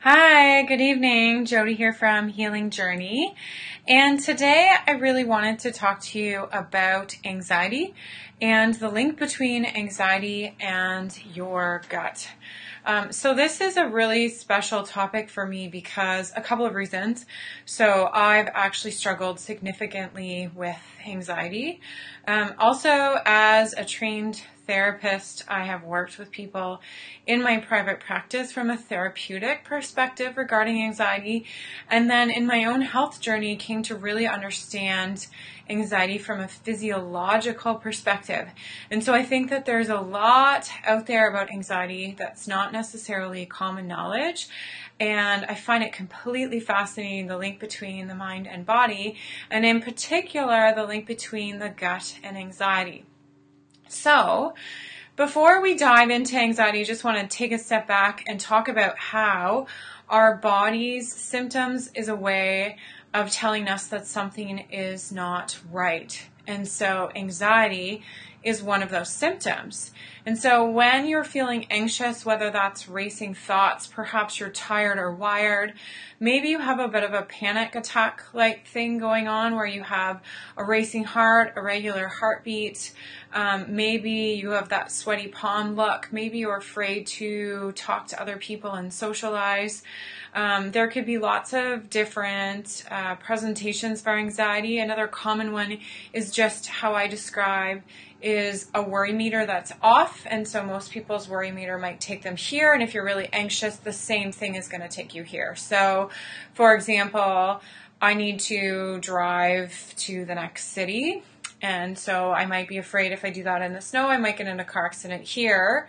Hi, good evening. Jody here from Healing Journey. And today I really wanted to talk to you about anxiety and the link between anxiety and your gut. So this is a really special topic for me because a couple of reasons. So I've actually struggled significantly with anxiety. Also, as a trained therapist, I have worked with people in my private practice from a therapeutic perspective regarding anxiety. And then in my own health journey, came to really understand anxiety from a physiological perspective. And so I think that there's a lot out there about anxiety that's not necessarily common knowledge. And I find it completely fascinating, the link between the mind and body, and in particular, the link between the gut and anxiety. So, before we dive into anxiety, I just want to take a step back and talk about how our body's symptoms is a way of telling us that something is not right. And so anxiety is one of those symptoms. And so when you're feeling anxious, whether that's racing thoughts, perhaps you're tired or wired, maybe you have a bit of a panic attack-like thing going on where you have a racing heart, a regular heartbeat, maybe you have that sweaty palm look, maybe you're afraid to talk to other people and socialize. There could be lots of different presentations for anxiety. Another common one is just how I describe is a worry meter that's off. And so most people's worry meter might take them here. And if you're really anxious, the same thing is going to take you here. So, for example, I need to drive to the next city. And so I might be afraid if I do that in the snow, I might get in a car accident here.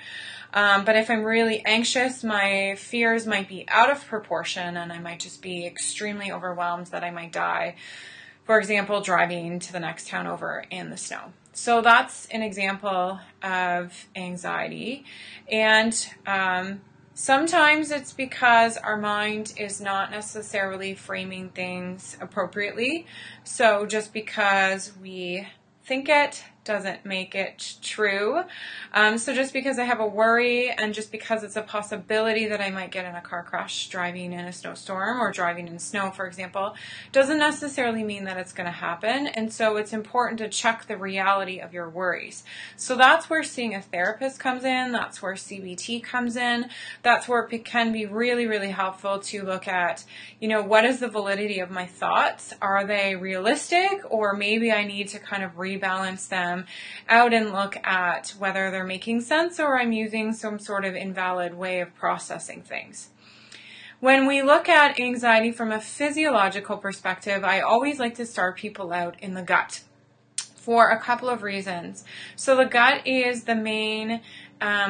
But if I'm really anxious, my fears might be out of proportion and I might just be extremely overwhelmed that I might die. For example, driving to the next town over in the snow. So that's an example of anxiety. And sometimes it's because our mind is not necessarily framing things appropriately. So just because we think it doesn't make it true. So just because I have a worry and just because it's a possibility that I might get in a car crash driving in a snowstorm or driving in snow, for example, doesn't necessarily mean that it's going to happen. And so it's important to check the reality of your worries. So that's where seeing a therapist comes in. That's where CBT comes in. That's where it can be really, really helpful to look at, what is the validity of my thoughts? Are they realistic? Or maybe I need to kind of rebalance them out and look at whether they're making sense or I'm using some sort of invalid way of processing things. When we look at anxiety from a physiological perspective, I always like to start people out in the gut for a couple of reasons. So the gut is the main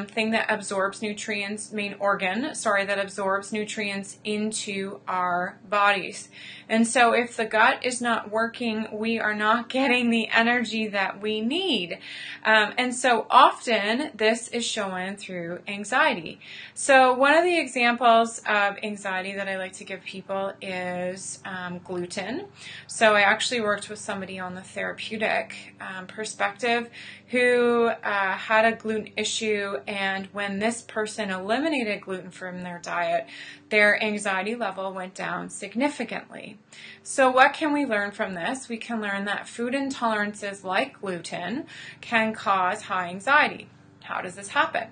thing that absorbs nutrients, that absorbs nutrients into our bodies. And so if the gut is not working, we are not getting the energy that we need. And so often this is shown through anxiety. So one of the examples of anxiety that I like to give people is gluten. So I actually worked with somebody on the therapeutic perspective who had a gluten issue, and when this person eliminated gluten from their diet, their anxiety level went down significantly. So what can we learn from this? We can learn that food intolerances like gluten can cause high anxiety. How does this happen?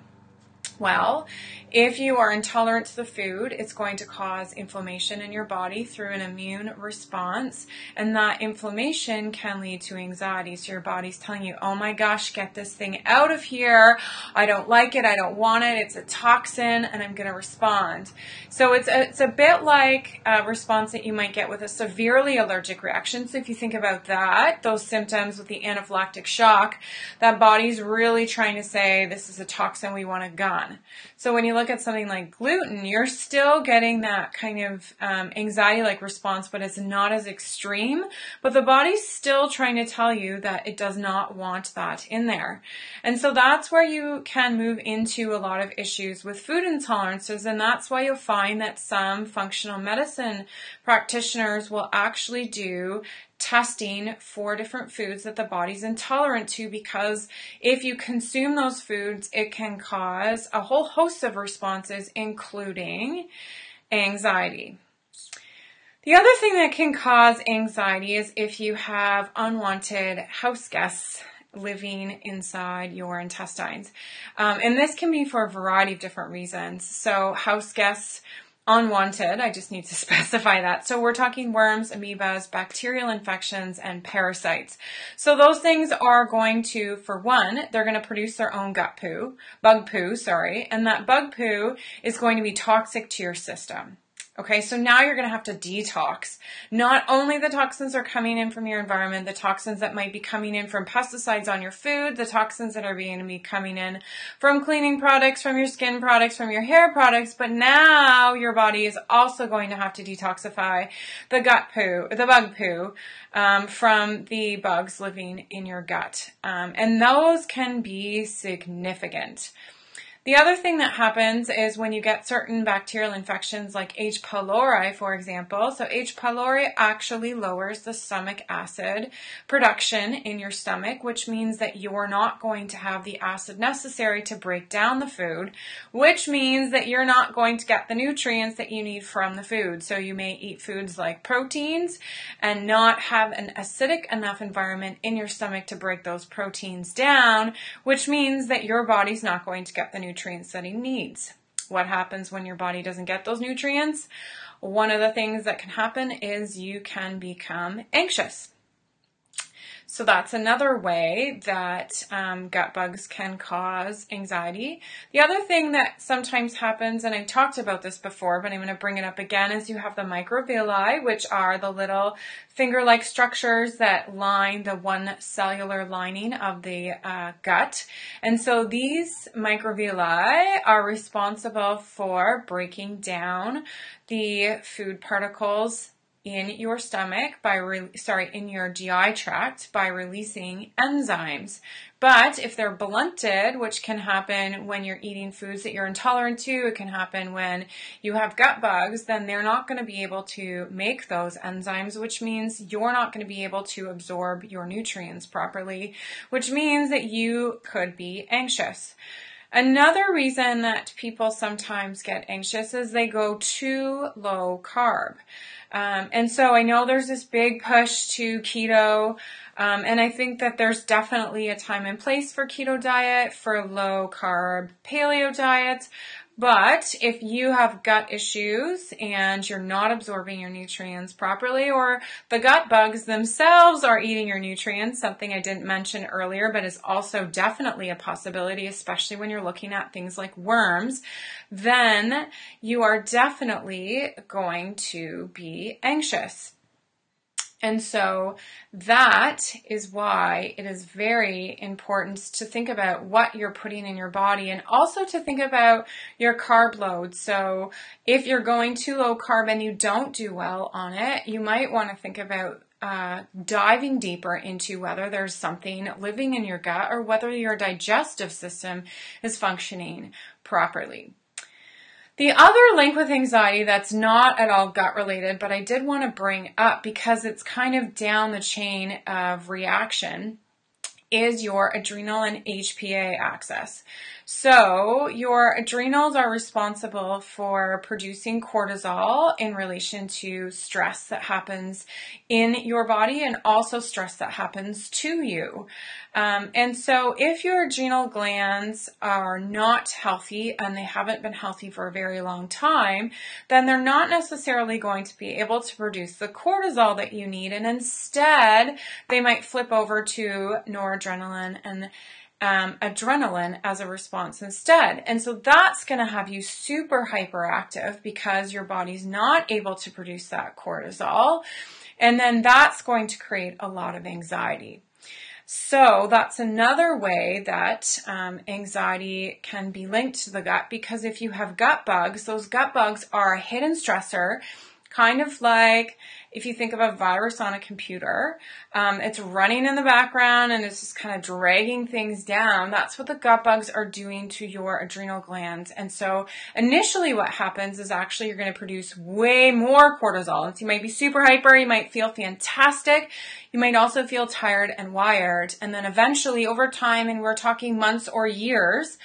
Well, if you are intolerant to the food, it's going to cause inflammation in your body through an immune response, and that inflammation can lead to anxiety. So your body's telling you, oh my gosh, get this thing out of here. I don't like it. I don't want it. It's a toxin, and I'm going to respond. So it's a bit like a response that you might get with a severely allergic reaction. So if you think about that, those symptoms with the anaphylactic shock, that body's really trying to say, this is a toxin we want to gun. So when you look at something like gluten, you're still getting that kind of anxiety-like response, but it's not as extreme. But the body's still trying to tell you that it does not want that in there. And so that's where you can move into a lot of issues with food intolerances. And that's why you'll find that some functional medicine practitioners will actually do testing for different foods that the body's intolerant to, because if you consume those foods, it can cause a whole host of responses, including anxiety. The other thing that can cause anxiety is if you have unwanted house guests living inside your intestines. And this can be for a variety of different reasons. So house guests, unwanted, I just need to specify that. So we're talking worms, amoebas, bacterial infections, and parasites. So those things are going to, for one, they're going to produce their own bug poo, and that bug poo is going to be toxic to your system. Okay, so now you're going to have to detox. Not only the toxins are coming in from your environment, the toxins that might be coming in from pesticides on your food, the toxins that are going to be coming in from cleaning products, from your skin products, from your hair products, but now your body is also going to have to detoxify the bug poo, from the bugs living in your gut. And those can be significant. The other thing that happens is when you get certain bacterial infections like H. pylori, for example. So H. pylori actually lowers the stomach acid production in your stomach, which means that you're not going to have the acid necessary to break down the food, which means that you're not going to get the nutrients that you need from the food. So you may eat foods like proteins and not have an acidic enough environment in your stomach to break those proteins down, which means that your body's not going to get the nutrients that it needs. What happens when your body doesn't get those nutrients? One of the things that can happen is you can become anxious. So that's another way that gut bugs can cause anxiety. The other thing that sometimes happens, and I've talked about this before, but I'm going to bring it up again, is you have the microbiome, which are the little finger-like structures that line the one cellular lining of the gut. And so these microvilli are responsible for breaking down the food particles in your stomach in your GI tract by releasing enzymes. But if they're blunted, which can happen when you're eating foods that you're intolerant to, it can happen when you have gut bugs, then they're not going to be able to make those enzymes, which means you're not going to be able to absorb your nutrients properly, which means that you could be anxious. Another reason that people sometimes get anxious is they go too low carb. And so I know there's this big push to keto, and I think that there's definitely a time and place for keto diet, for low carb paleo diet. But if you have gut issues and you're not absorbing your nutrients properly, or the gut bugs themselves are eating your nutrients, something I didn't mention earlier, but is also definitely a possibility, especially when you're looking at things like worms, then you are definitely going to be anxious. And so that is why it is very important to think about what you're putting in your body, and also to think about your carb load. So if you're going too low carb and you don't do well on it, you might want to think about diving deeper into whether there's something living in your gut or whether your digestive system is functioning properly. The other link with anxiety that's not at all gut related, but I did want to bring up because it's kind of down the chain of reaction, is your adrenal and HPA axis. So your adrenals are responsible for producing cortisol in relation to stress that happens in your body and also stress that happens to you. And so if your adrenal glands are not healthy and they haven't been healthy for a very long time, then they're not necessarily going to be able to produce the cortisol that you need. And instead, they might flip over to noradrenaline and adrenaline as a response instead. And so that's going to have you super hyperactive because your body's not able to produce that cortisol. And then that's going to create a lot of anxiety. So that's another way that anxiety can be linked to the gut, because if you have gut bugs, those gut bugs are a hidden stressor, kind of like if you think of a virus on a computer. It's running in the background and it's just kind of dragging things down. That's what the gut bugs are doing to your adrenal glands. And so initially what happens is actually you're going to produce way more cortisol. And so you might be super hyper, you might feel fantastic, you might also feel tired and wired. And then eventually over time, and we're talking months or years,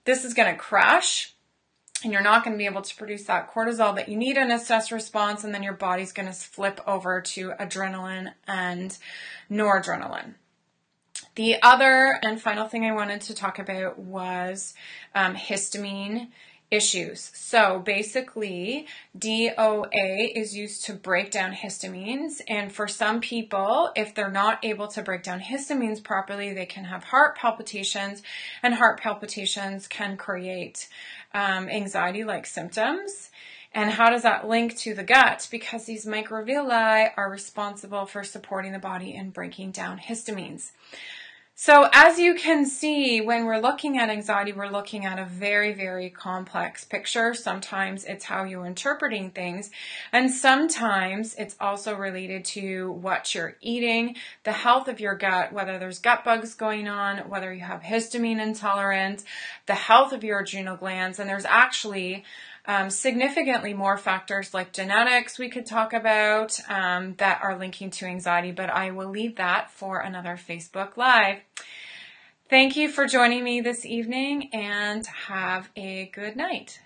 this is going to crash. and you're not going to be able to produce that cortisol that you need in a stress response, and then your body's going to flip over to adrenaline and noradrenaline. The other and final thing I wanted to talk about was histamine issues. So basically, DOA is used to break down histamines, and for some people, if they're not able to break down histamines properly, they can have heart palpitations, and heart palpitations can create anxiety-like symptoms. And how does that link to the gut? Because these microvilli are responsible for supporting the body in breaking down histamines. So as you can see, when we're looking at anxiety, we're looking at a very, very complex picture. Sometimes it's how you're interpreting things, and sometimes it's also related to what you're eating, the health of your gut, whether there's gut bugs going on, whether you have histamine intolerance, the health of your adrenal glands, and there's actually significantly more factors like genetics we could talk about that are linking to anxiety, but I will leave that for another Facebook Live. Thank you for joining me this evening, and have a good night.